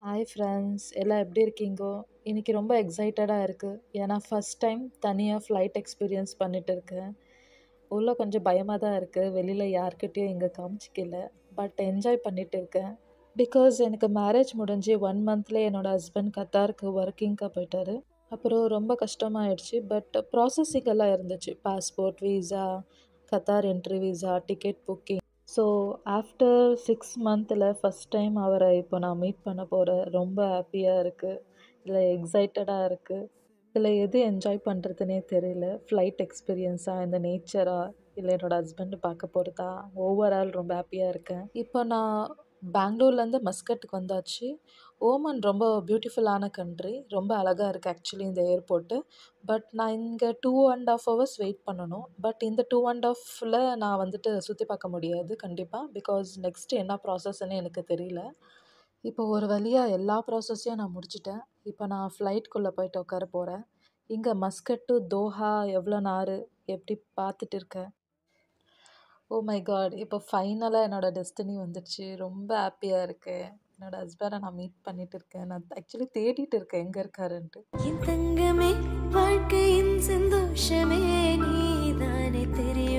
Hi friends எல்லாம் எப்படி இருக்கீங்கோ? இன்னைக்கு ரொம்ப எக்ஸைட்டடாக இருக்குது. ஏன்னா ஃபர்ஸ்ட் டைம் தனியாக ஃப்ளைட் எக்ஸ்பீரியன்ஸ் பண்ணிட்டு இருக்கேன். உள்ள கொஞ்சம் பயமாக தான் இருக்குது. வெளியில் யார்கிட்டயும் இங்கே காமிச்சிக்கல. பட் என்ஜாய் பண்ணிட்டு இருக்கேன். பிகாஸ் எனக்கு மேரேஜ் முடிஞ்சு 1 மந்த்லேயே என்னோட ஹஸ்பண்ட் கத்தாருக்கு ஒர்க்கிங்காக போயிட்டாரு. அப்புறம் ரொம்ப கஷ்டமாயிடுச்சு. பட் ப்ராசஸிங் எல்லாம் இருந்துச்சு. Passport, visa, Qatar entry visa, ticket booking. So after 6 மந்தில் ஃபஸ்ட் டைம் அவரை இப்போ நான் மீட் பண்ண போகிறேன். ரொம்ப ஹாப்பியாக இருக்குது. இல்லை எக்ஸைட்டடாக இருக்குது. இதில் எது என்ஜாய் பண்ணுறதுனே தெரியல. ஃப்ளைட் எக்ஸ்பீரியன்ஸா, இந்த நேச்சரா, இல்லை என்னோட ஹஸ்பண்ட் பார்க்க போகிறதா, ஓவரால் ரொம்ப ஹாப்பியாக இருக்கேன். இப்போ நான் பெங்களூர்லேருந்து மஸ்கட்டுக்கு வந்தாச்சு. ஓமன் ரொம்ப பியூட்டிஃபுல்லான கண்ட்ரி. ரொம்ப அழகாக இருக்குது ஆக்சுவலி இந்த ஏர்போர்ட்டு. பட் நான் இங்கே 2.5 ஹவர்ஸ் வெயிட் பண்ணணும். பட் இந்த 2.5 நான் வந்துட்டு சுற்றி பார்க்க முடியாது கண்டிப்பாக. பிகாஸ் நெக்ஸ்ட்டு என்ன ப்ராசஸ்ன்னு எனக்கு தெரியல. இப்போ ஒரு வழியாக எல்லா ப்ராசஸையும் நான் முடிச்சிட்டேன். இப்போ நான் ஃப்ளைட்குள்ளே போயிட்டு உட்கார போகிறேன். இங்கே மஸ்கட் டு தோஹா எவ்வளோ நாரு எப்படி பார்த்துட்டு இருக்கேன். Oh my god! இப்போ ஃபைனலாக என்னோட டெஸ்டினி வந்துடுச்சு. ரொம்ப ஹாப்பியாக இருக்கேன். என்னோட ஹஸ்பண்டை நான் மீட் பண்ணிட்டு இருக்கேன். நான் ஆக்சுவலி தேடிட்டு இருக்கேன் எங்கே இருக்காருன்ட்டு. என் தங்கமே வாழ்க்கையின் சந்தோஷமே நீதானே தெரியும்.